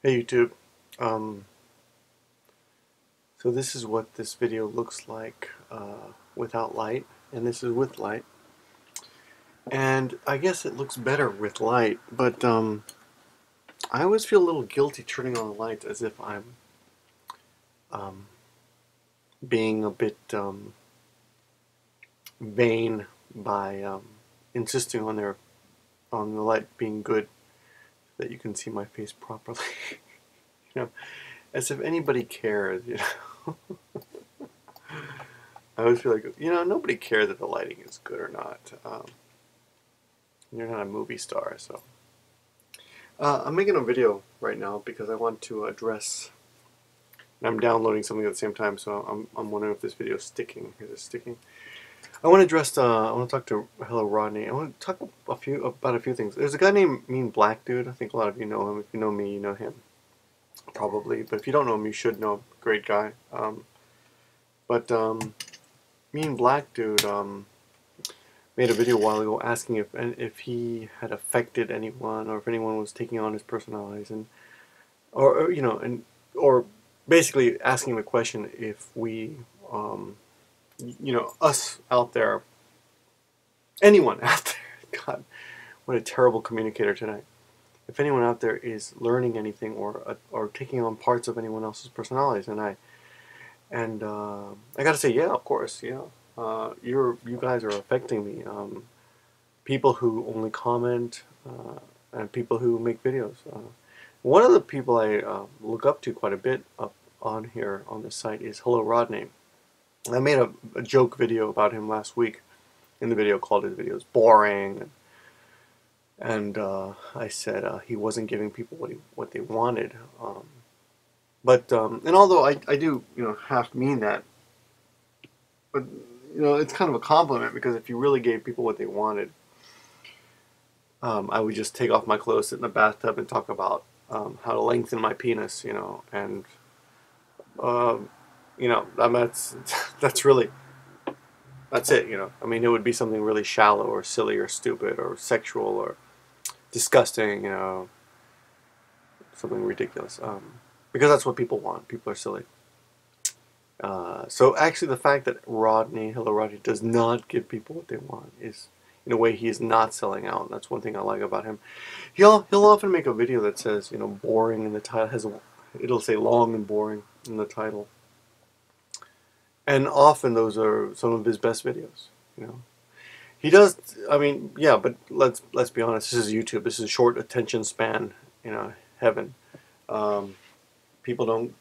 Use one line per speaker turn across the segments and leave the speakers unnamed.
Hey YouTube. Um, so this is what this video looks like without light, and this is with light. And I guess it looks better with light, but I always feel a little guilty turning on the lights as if I'm um, being a bit vain by insisting on the light being good so that you can see my face properly. you know, as if anybody cares. I always feel like, nobody cares if the lighting is good or not. You're not a movie star, so. I'm making a video right now because I want to address, and I'm downloading something at the same time, so I'm wondering if this video is sticking. Is it sticking? I want to address, I want to talk to Hello Rodney. I want to talk about a few things. There's a guy named Mean Black Dude. I think a lot of you know him. If you know me, you know him. Probably. But if you don't know him, you should know him. Great guy. But Mean Black Dude, made a video a while ago asking if he had affected anyone or if anyone was taking on his personalities, and or basically asking the question if we us out there, anyone out there, God, what a terrible communicator tonight, if anyone out there is learning anything or taking on parts of anyone else's personalities. And I gotta say, yeah, of course, yeah. You guys are affecting me. People who only comment and people who make videos. One of the people I look up to quite a bit up on here on this site is Hello Rodney. I made a joke video about him last week. In the video, called his videos boring, and I said he wasn't giving people what they wanted. And although I do half mean that, but it's kind of a compliment, because if you really gave people what they wanted, I would just take off my clothes, sit in the bathtub, and talk about how to lengthen my penis, and I mean, that's really that's it, I mean, it would be something really shallow or silly or stupid or sexual or disgusting, something ridiculous, because that's what people want. People are silly. So actually, the fact that Hello Rodney, does not give people what they want is, in a way, he is not selling out. That's one thing I like about him. He'll often make a video that says, boring in the title. It'll say long and boring in the title. And often those are some of his best videos. He does. I mean, yeah, but let's be honest. This is YouTube. This is short attention span. Heaven. Um, people don't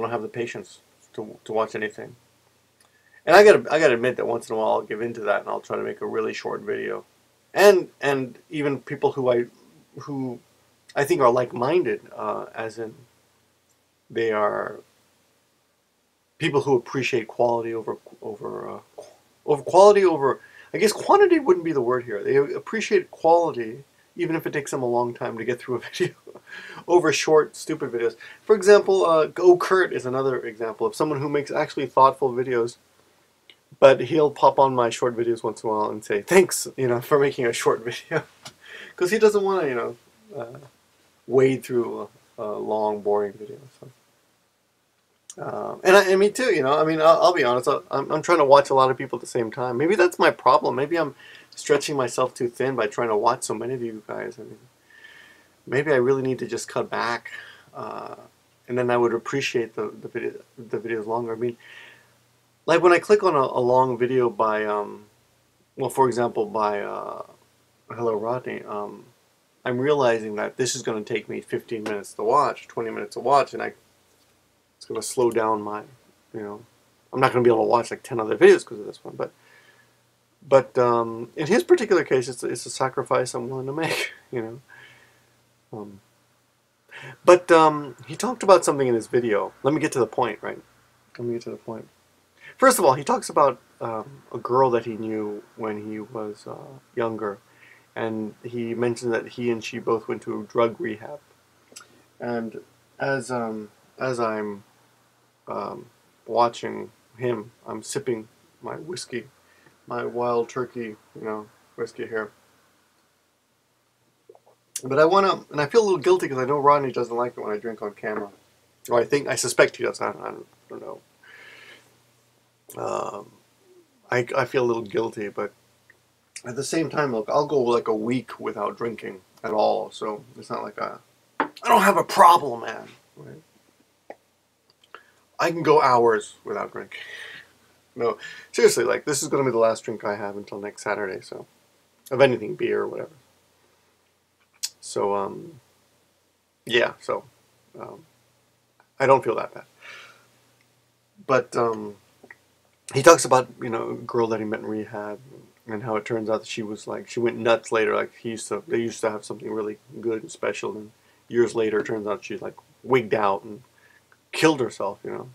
have the patience to watch anything. And I gotta admit that once in a while I'll give into that and I'll try to make a really short video. And even people who I think are like-minded, as in they are people who appreciate quality over quality over, I guess quantity wouldn't be the word here. They appreciate quality even if it takes them a long time to get through a video over short, stupid videos. For example, Go Kurt is another example of someone who makes actually thoughtful videos, but he'll pop on my short videos once in a while and say, thanks, for making a short video. Because he doesn't want to, wade through a long, boring video. So. And me too, I mean, I'll be honest, I'm trying to watch a lot of people at the same time. Maybe that's my problem. Maybe I'm stretching myself too thin by trying to watch so many of you guys. I mean, maybe I really need to just cut back, and then I would appreciate the videos longer. I mean, like when I click on a long video by, well, for example, by Hello Rodney, I'm realizing that this is going to take me 15 minutes to watch, 20 minutes to watch, and it's going to slow down my, I'm not going to be able to watch like 10 other videos because of this one, but in his particular case, it's a sacrifice I'm willing to make, But he talked about something in his video. Let me get to the point, right? Let me get to the point. First of all, he talks about a girl that he knew when he was younger, and he mentioned that he and she both went to drug rehab. And as I'm watching him, I'm sipping my whiskey, my Wild Turkey, whiskey here. But I want to, and I feel a little guilty because I know Rodney doesn't like it when I drink on camera. Or I suspect he does. I don't know. Um, I feel a little guilty, but at the same time, look, I'll go like a week without drinking at all. So it's not like I don't have a problem, man. Right? I can go hours without drinking. No, seriously, like this is going to be the last drink I have until next Saturday. So, of anything, beer or whatever. So, yeah. So, um, I don't feel that bad. But he talks about a girl that he met in rehab and how it turns out that she was like she went nuts later. Like they used to have something really good and special, and years later, it turns out she like wigged out and killed herself. Well,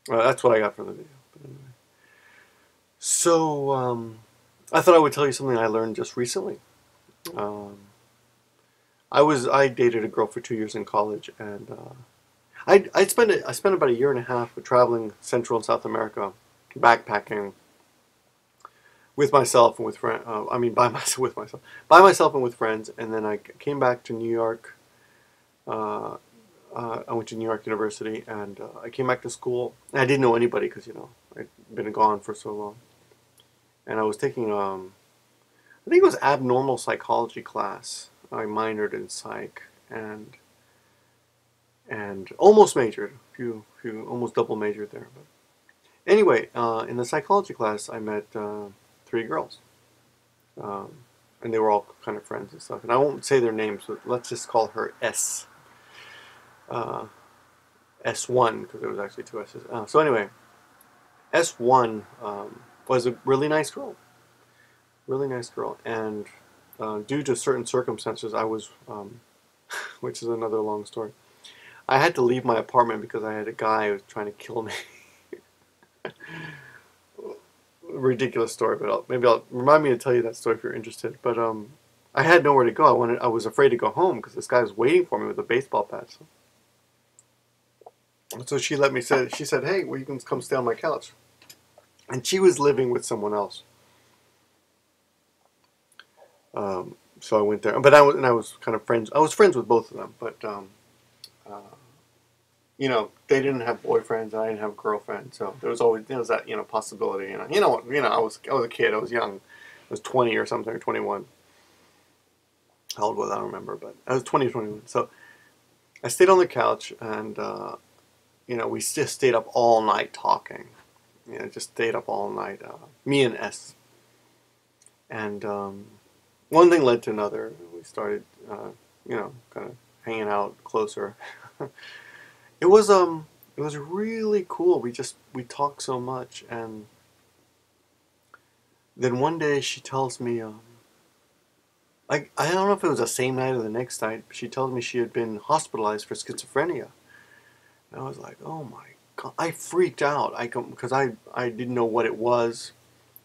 that's what I got from the video. But anyway. So I thought I would tell you something I learned just recently. Um, I dated a girl for 2 years in college, and I spent about a year and a half traveling Central and South America, backpacking with myself and with friends. I mean, by myself and with friends. And then I came back to New York. I went to New York University, and I came back to school. And I didn't know anybody because I'd been gone for so long. And I was taking I think it was abnormal psychology class. I minored in psych and almost majored, few almost double majored there. But anyway, in the psychology class, I met 3 girls, um, and they were all kind of friends and stuff. And I won't say their names, but let's just call her uh, S1 because there was actually 2 S's. So anyway, S1 was a really nice girl, and due to certain circumstances, I was, which is another long story. I had to leave my apartment because I had a guy who was trying to kill me. Ridiculous story, but maybe I'll remind me to tell you that story if you're interested. But I had nowhere to go. I was afraid to go home because this guy was waiting for me with a baseball bat. So she let me say. She said, "Hey, well, you can come stay on my couch." And she was living with someone else. So I went there, but I was kind of friends. I was friends with both of them, but uh, they didn't have boyfriends, and I didn't have a girlfriend, so there was always that possibility. I was a kid. I was young. I was 20 or something, or 21. How old was I? I don't remember, but I was 20 or 21. So I stayed on the couch, and we just stayed up all night talking. Just stayed up all night. Me and S, and one thing led to another. We started, kind of hanging out closer. It was really cool. We talked so much, and then one day she tells me, I don't know if it was the same night or the next night, but she tells me she had been hospitalized for schizophrenia. And I was like, oh my God, I freaked out. Because I didn't know what it was.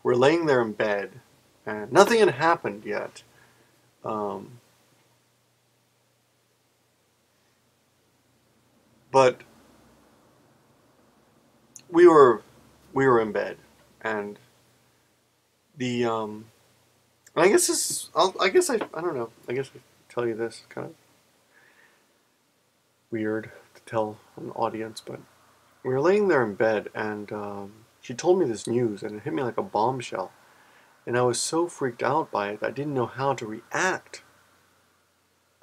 We're laying there in bed, and nothing had happened yet. But we were in bed, and the and I guess I don't know. I guess I tell you this kind of weird to tell an audience, but we were laying there in bed, and she told me this news, and it hit me like a bombshell, and I was so freaked out by it I didn't know how to react.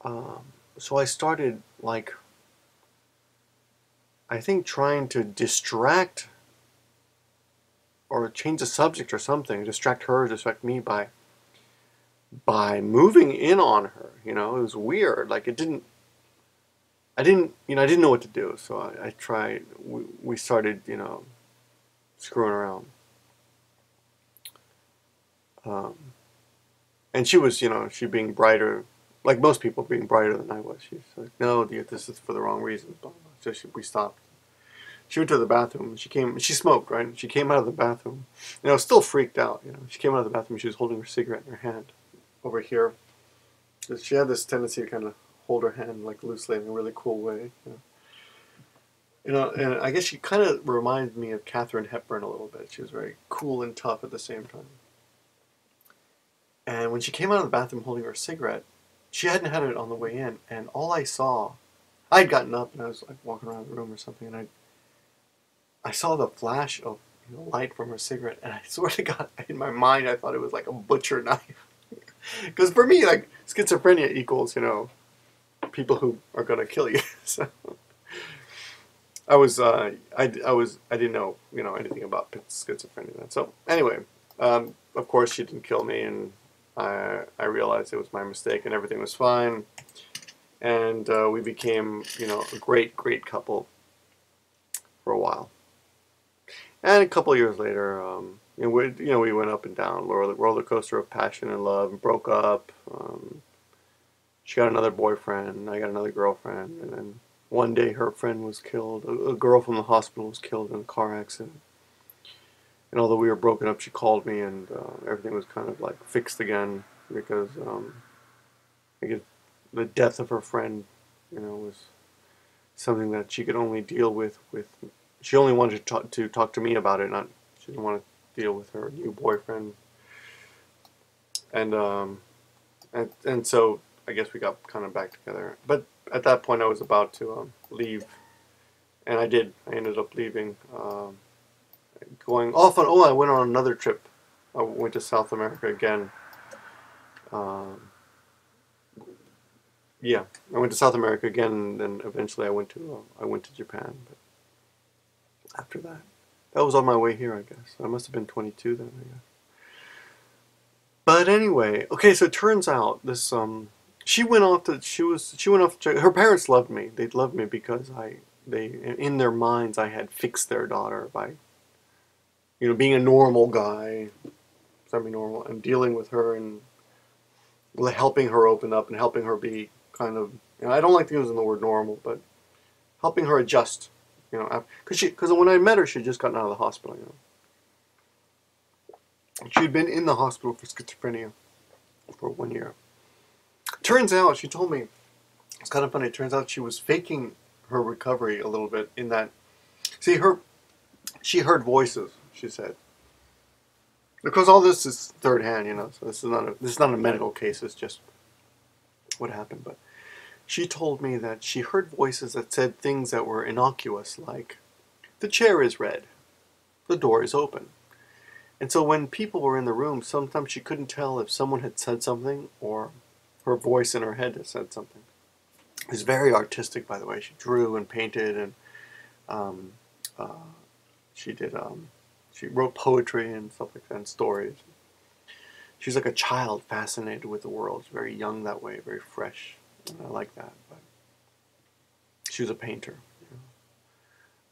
So I started I think trying to distract or change the subject or something, distract her, distract me by moving in on her. It was weird. Like I didn't know what to do. So I tried. We started, screwing around. And she was, she being brighter, like most people being brighter than I was. She's like, no, dear, this is for the wrong reasons. So we stopped. She went to the bathroom. She smoked, right? She came out of the bathroom. Still freaked out. She came out of the bathroom. She was holding her cigarette in her hand over here. She had this tendency to kind of hold her hand like loosely in a really cool way. And I guess she kind of reminded me of Katharine Hepburn a little bit. She was very cool and tough at the same time. And when she came out of the bathroom holding her cigarette, she hadn't had it on the way in, and all I saw, I'd gotten up and I was like walking around the room or something, and I saw the flash of light from her cigarette, and I swear to God, in my mind, I thought it was like a butcher knife. Because for me, like, schizophrenia equals, people who are gonna kill you. So I didn't know, anything about schizophrenia then. So anyway, of course she didn't kill me, and I realized it was my mistake, and everything was fine, and we became, a great couple for a while. And a couple of years later, we went up and down roller coaster of passion and love, and broke up. She got another boyfriend, I got another girlfriend, and then one day her friend was killed. A girl from the hospital was killed in a car accident. And although we were broken up, she called me, and everything was kind of like fixed again, because I guess the death of her friend, was something that she could only deal with. She only wanted to talk to me about it. She didn't want to deal with her new boyfriend. And so I guess we got kind of back together. But at that point, I was about to leave, and I did. I ended up leaving, going off on. Oh, I went on another trip. I went to South America again. Yeah, I went to South America again, and then eventually I went to Japan. But after that was on my way here, I guess. I must have been 22 then, I guess. But anyway, okay, so it turns out this she went off to her parents loved me. They loved me because in their minds I had fixed their daughter by being a normal guy, semi-normal, and dealing with her and helping her open up and helping her be kind of, I don't like using the word normal, but helping her adjust, because when I met her, she had just gotten out of the hospital, She'd been in the hospital for schizophrenia for 1 year. Turns out, she told me, it's kind of funny, it turns out she was faking her recovery a little bit in that, she heard voices, she said. Because all this is third hand, so this is not a medical case, it's just what happened. But she told me that she heard voices that said things that were innocuous, like, the chair is red, the door is open. And so when people were in the room, sometimes she couldn't tell if someone had said something or her voice in her head had said something. It was very artistic, by the way. She drew and painted, and she wrote poetry and stuff like that, and stories. She's like a child fascinated with the world. She's very young that way, very fresh. And I like that. But she was a painter.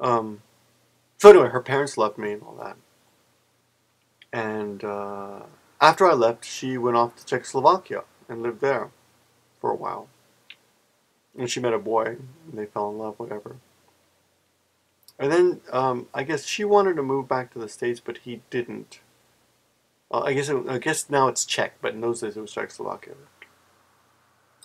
So anyway, her parents loved me and all that. And after I left, she went off to Czechoslovakia and lived there for a while. And she met a boy, and they fell in love, whatever. And then I guess she wanted to move back to the States, but he didn't. I guess now it's Czech, but in those days it was Czechoslovakia.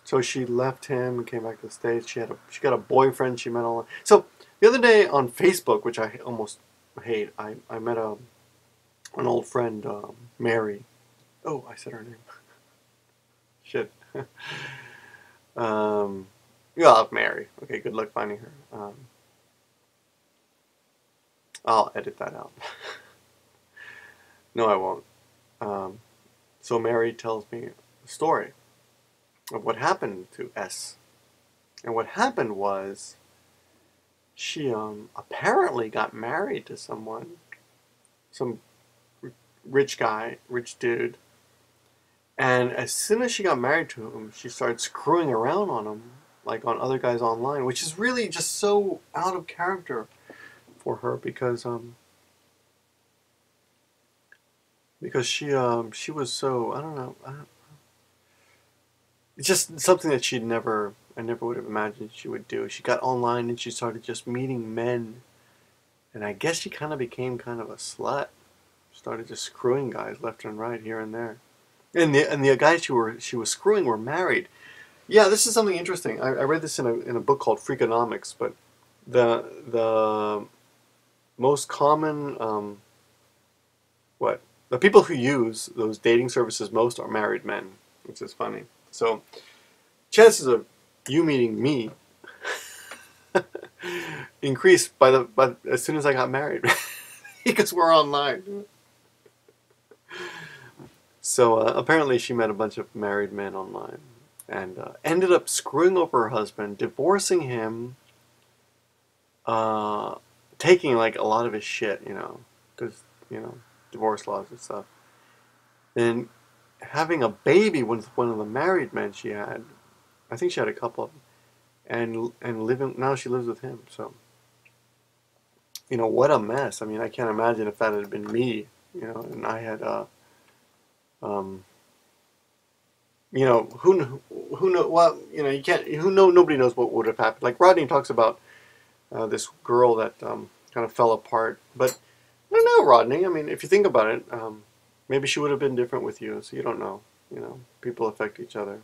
So she left him and came back to the States. She got a boyfriend she met all. So the other day on Facebook, which I almost hate, I met an old friend, Mary. Oh, I said her name. Shit. Yeah, Mary. Okay, good luck finding her. I'll edit that out. No, I won't. So Mary tells me a story of what happened to S. And what happened was she apparently got married to some rich guy, rich dude. And as soon as she got married to him, she started screwing around on him, like on other guys online, which is really just so out of character for her, because she was so, I don't know, it's just something that I never would have imagined she would do. She got online and she started just meeting men, and I guess she kind of became kind of a slut. Started just screwing guys left and right, here and there. And the guys she was screwing were married. Yeah, this is something interesting. I read this in a book called Freakonomics, but the most common the people who use those dating services most are married men, which is funny. So chances of you meeting me increased by as soon as I got married because we're online. So apparently she met a bunch of married men online and ended up screwing over her husband, divorcing him, taking like a lot of his shit, you know, because, you know, divorce laws and stuff. Then having a baby with one of the married men she had. I think she had a couple of them. And living, now she lives with him. So, you know, what a mess. I mean, I can't imagine if that had been me, you know, and I had, you know, who know, well, you know, you can't, nobody knows what would have happened. Like Rodney talks about this girl that kind of fell apart. But I don't know, Rodney. I mean, if you think about it, maybe she would have been different with you. So you don't know. You know, people affect each other.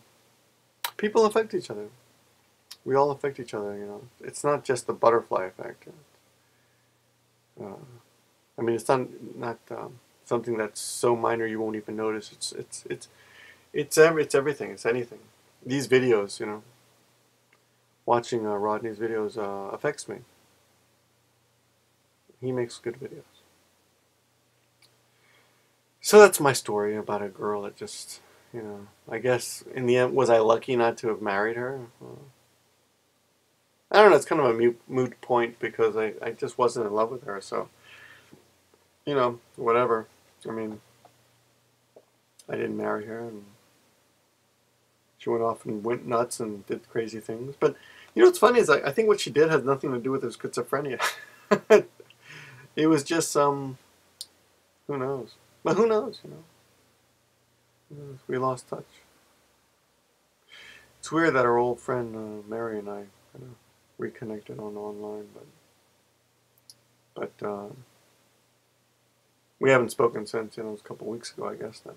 People affect each other. We all affect each other, you know. It's not just the butterfly effect. I mean, it's not something that's so minor you won't even notice. It's everything. It's anything. These videos, you know, watching Rodney's videos affects me. He makes good videos. So that's my story about a girl that just, you know, I guess in the end, was I lucky not to have married her? Well, I don't know, it's kind of a moot point because I just wasn't in love with her, so, you know, whatever. I mean, I didn't marry her, and she went off and went nuts and did crazy things. But, you know, what's funny is I think what she did has nothing to do with her schizophrenia. It was just who knows? But who knows, you know? Who knows? We lost touch. It's weird that our old friend Mary and I kind of reconnected online, but we haven't spoken since. You know, it was a couple weeks ago, I guess now.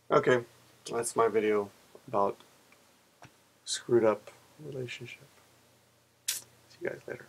Okay, that's my video about screwed up relationship. See you guys later.